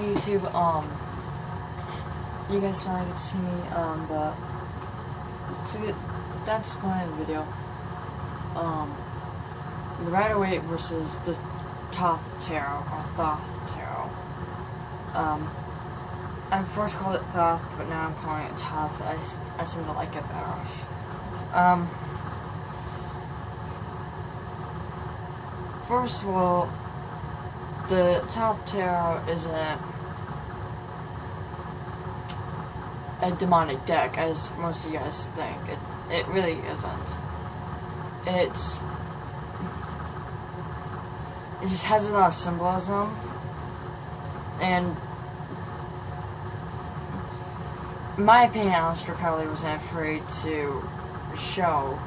YouTube, you guys finally get to see me, but to get that's the point of the video. The Rider-Waite versus the Thoth Tarot, or Thoth Tarot. I first called it Thoth, but now I'm calling it Thoth. I seem to like it better. First of all, the Thoth Tarot isn't a demonic deck, as most of you guys think. It really isn't. It just has a lot of symbolism, and in my opinion, Aleister Crowley wasn't afraid to show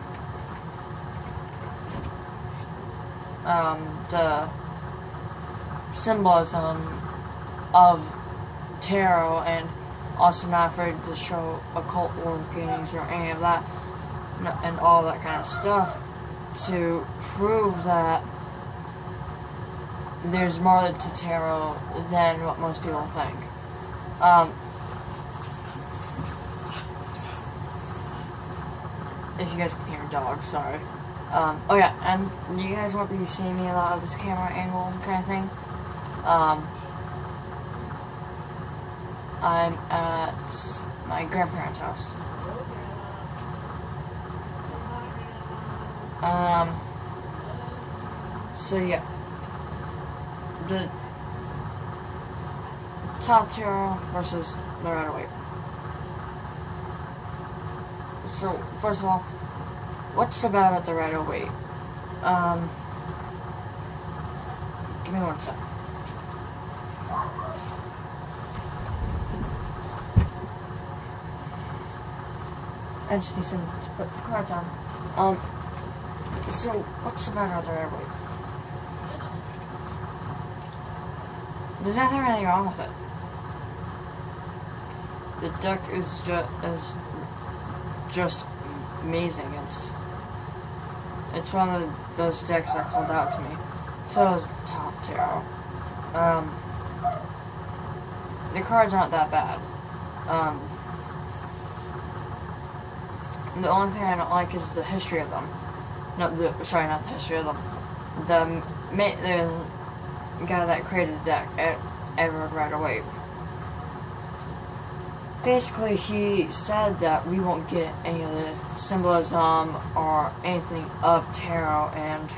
the symbolism of tarot, and also not afraid to show occult workings or any of that, and all that kind of stuff, to prove that there's more to tarot than what most people think. If you guys can hear dogs, sorry. Oh yeah, and you guys won't be seeing me a lot of this camera angle kind of thing. I'm at my grandparents' house. So yeah. The Thoth Tarot versus the Rider-Waite. So, first of all, what's so bad about the Rider-Waite? Give me one sec. I just need some to put the card down. So, what's so bad about the Rider-Waite? There's nothing really wrong with it. The deck is just amazing. It's one of those decks that called out to me. So is Thoth Tarot. The cards aren't that bad. The only thing I don't like is the history of them. Sorry, not the history of them. The guy that created the deck, Edward Rider-Waite. Basically, he said that we won't get any of the symbolism or anything of tarot, and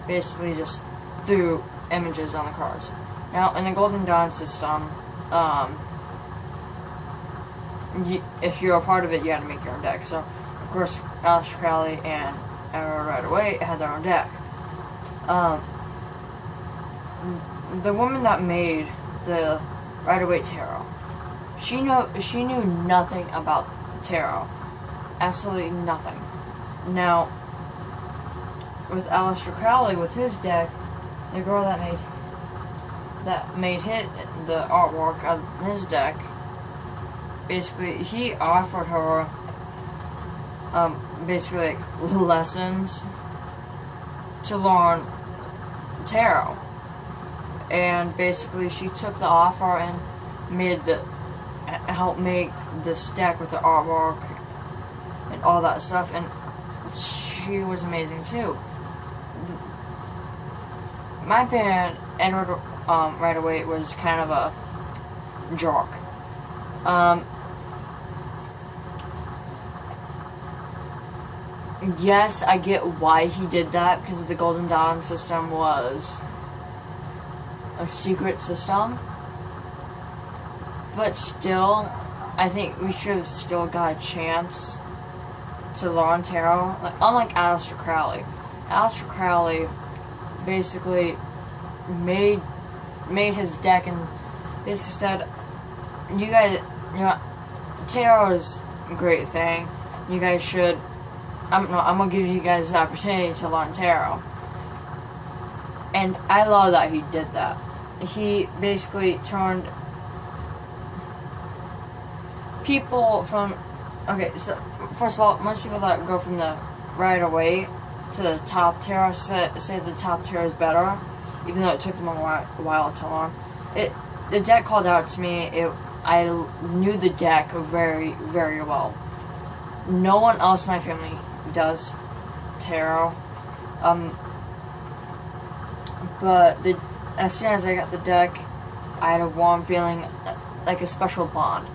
basically just threw images on the cards. Now, in the Golden Dawn system, if you're a part of it, you had to make your own deck. So, of course, Aleister Crowley and Edward Rider-Waite had their own deck. The woman that made the Rider-Waite Tarot, she knew nothing about tarot. Absolutely nothing. Now, with Aleister Crowley, with his deck, the girl that made the artwork of his deck, basically, he offered her, basically, like, lessons to learn tarot. And basically, she took the offer and helped make this deck with the artwork and all that stuff, and she was amazing too. In my opinion, Edward Rider-Waite was kind of a jerk. Yes, I get why he did that, because the Golden Dawn system was a secret system, but still, I think we should have still got a chance to learn tarot. Like, unlike Aleister Crowley. Aleister Crowley basically made his deck and basically said, you guys, tarot is a great thing. You guys should. I'm gonna give you guys the opportunity to learn tarot. And I love that he did that. He basically turned people from... Okay, so, first of all, most people that go from the Rider-Waite to the Thoth Tarot say the Thoth Tarot is better, even though it took them a while to learn. the deck called out to me. I knew the deck very, very well. No one else in my family does tarot. But as soon as I got the deck, I had a warm feeling, like a special bond.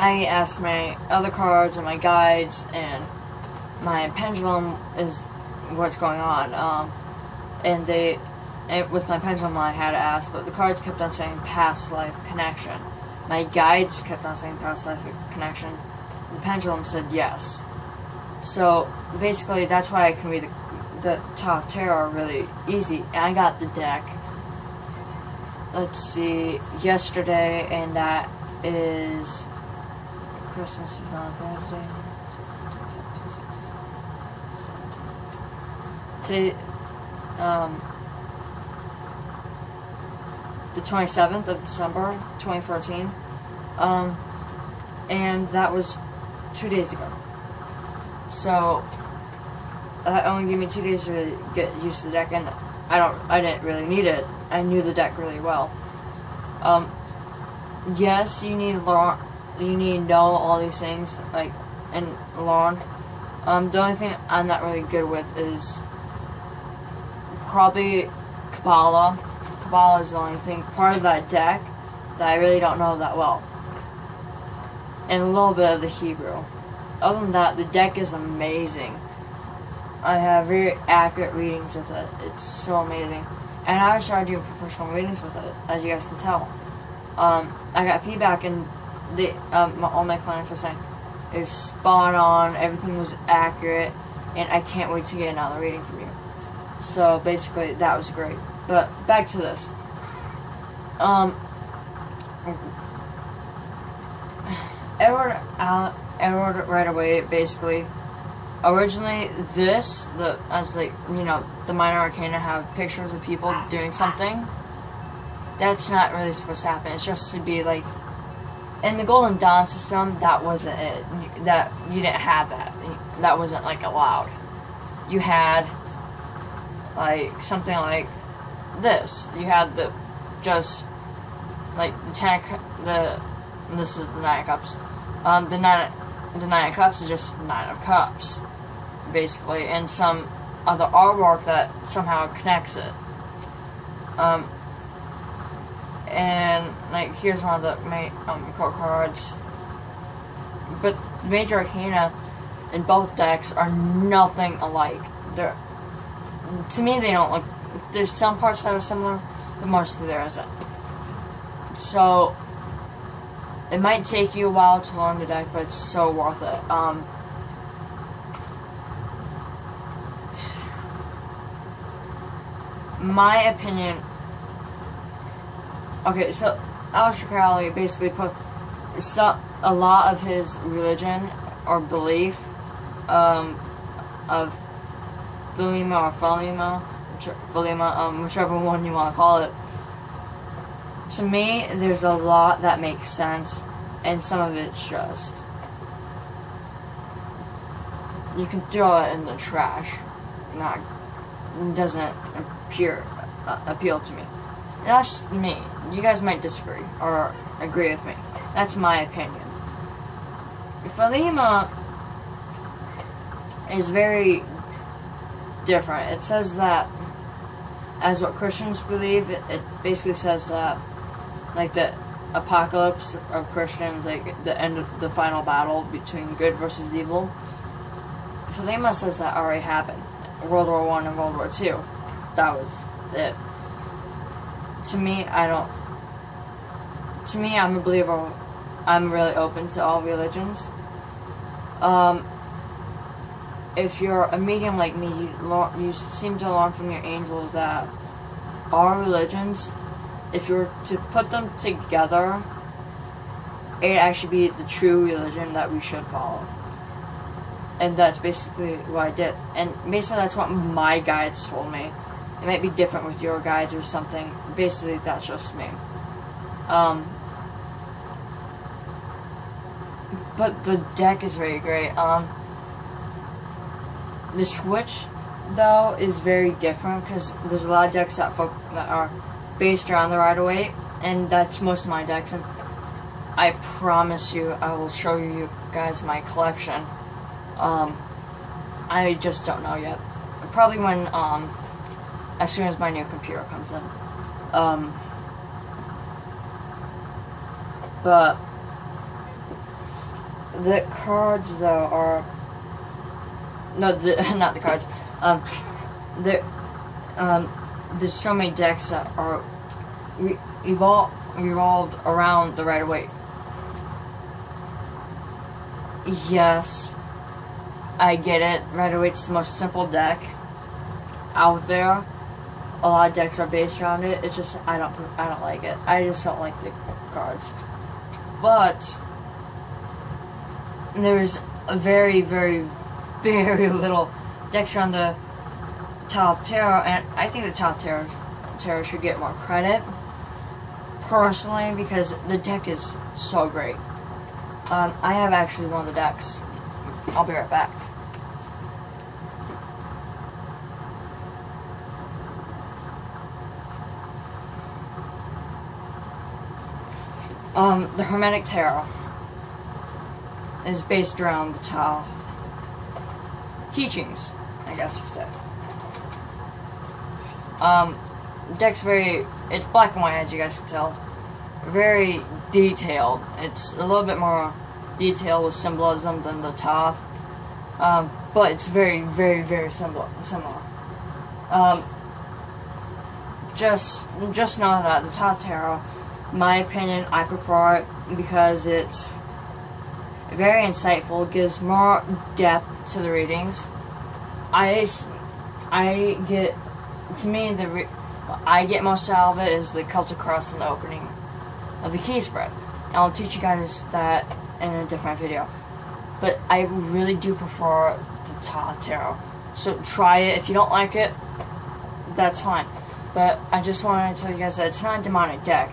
I asked my other cards and my guides, and my pendulum is what's going on. And with my pendulum I had to ask, but the cards kept on saying past life connection. My guides kept on saying past life connection. The pendulum said yes. So basically that's why I can read the Thoth Tarot really easy. And I got the deck, let's see, yesterday, and that is Christmas was on Thursday. Today, the 27th of December, 2014, and that was 2 days ago. So that only gave me 2 days to really get used to the deck, and I didn't really need it. I knew the deck really well. Yes, you need to know all these things, like, and learn. The only thing I'm not really good with is probably Kabbalah. Kabbalah is the only thing, part of that deck, that I really don't know that well. And a little bit of the Hebrew. Other than that, the deck is amazing. I have very accurate readings with it. It's so amazing. And I started doing professional readings with it, as you guys can tell. I got feedback, and all my clients were saying it was spot on, everything was accurate, and I can't wait to get another reading from you. So basically, that was great. But back to this. Edward right away, basically. Originally, the minor arcana have pictures of people doing something. That's not really supposed to happen. It's just to be like, in the Golden Dawn system, that wasn't it. You didn't have that. That wasn't like allowed. You had like something like this. You had this is the Nine of Cups. The Nine of Cups is just Nine of Cups, basically, and some other artwork that somehow connects it. And like, here's one of the main core cards. But the major arcana in both decks are nothing alike. To me, they don't look. There's some parts that are similar, but mostly there isn't. So it might take you a while to learn the deck, but it's so worth it. My opinion. Okay, so Aleister Crowley basically put a lot of his religion or belief of Thelema or Thelema, whichever one you want to call it. To me, there's a lot that makes sense, and some of it's just, you can throw it in the trash. It doesn't appeal to me. And that's just me. You guys might disagree or agree with me. That's my opinion. Thelema is very different. It says that, as what Christians believe, it basically says that, like, the apocalypse of Christians, like the end of the final battle between good versus evil. Thelema says that already happened. World War I and World War II. That was it. To me, I'm a believer. I'm really open to all religions. If you're a medium like me, you seem to learn from your angels that all religions, if you were to put them together, it'd actually be the true religion that we should follow. And that's basically what I did. And basically that's what my guides told me. It might be different with your guides or something. Basically, that's just me. But the deck is very great. The switch, though, is very different, because there's a lot of decks that are based around the Rider-Waite, and that's most of my decks. And I promise you, I will show you guys my collection. I just don't know yet. Probably when, as soon as my new computer comes in. But the cards, though, are... No, not the cards. There's so many decks that are revolved around the Rider-Waite. Yes, I get it. Rider-Waite's the most simple deck out there. A lot of decks are based around it. It's just I don't like it. I just don't like the cards. But there's a very, very, very little decks around the Thoth Tarot, and I think the Thoth Tarot should get more credit, personally, because the deck is so great. I have actually one of the decks. I'll be right back. The Hermetic Tarot is based around the Thoth teachings, I guess you could say. Deck's it's black and white, as you guys can tell. Very detailed. It's a little bit more detailed with symbolism than the Thoth. But it's very, very, very similar. Just know that the Thoth Tarot, in my opinion, I prefer it because it's very insightful, gives more depth to the readings. I get most out of it is the Celtic Cross and the opening of the key spread. And I'll teach you guys that in a different video. But I really do prefer the Thoth Tarot. So try it. If you don't like it, that's fine. But I just wanted to tell you guys that it's not a demonic deck.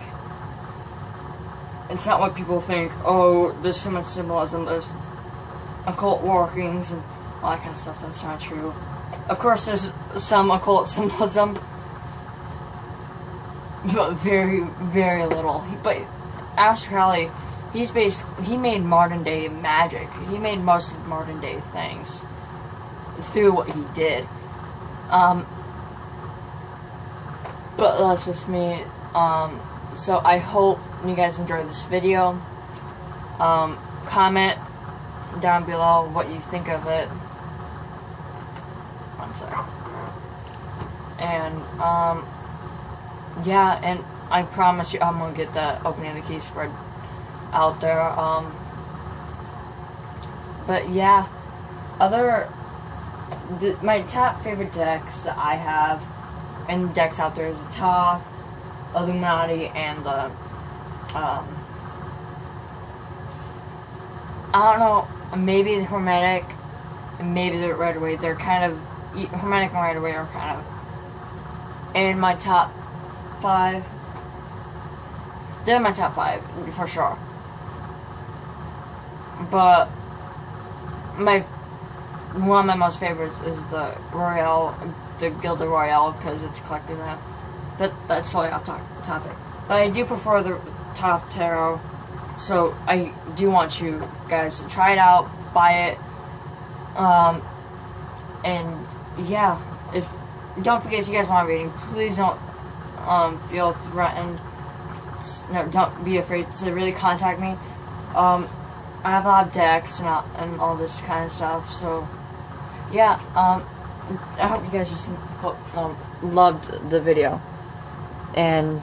It's not what people think. Oh, there's so much symbolism, there's occult workings and all that kind of stuff. That's not true. Of course, there's some occult symbolism, but very, very little. But Aleister Crowley, he made modern day magic. He made most of modern day things through what he did. But that's just me. So I hope you guys enjoyed this video. Comment down below what you think of it. One sec. And, yeah, and I promise you I'm gonna get the opening of the key spread out there. But yeah, my top favorite decks that I have, and decks out there, is the Thoth, Illuminati, and the, I don't know, maybe the Hermetic, and maybe the Rider-Waite. They're kind of, Hermetic and Rider-Waite are kind of in my top 5. They're my top 5, for sure. But one of my most favorites is the Royale, the Gilded Royale, because it's collecting that. But that's totally off topic. But I do prefer the Thoth Tarot, so I do want you guys to try it out, buy it, and yeah, don't forget, if you guys want a reading, please don't feel threatened. No, don't be afraid to really contact me. I have a lot of decks and all this kind of stuff, so yeah, I hope you guys just loved the video, and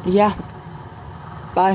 yeah, bye.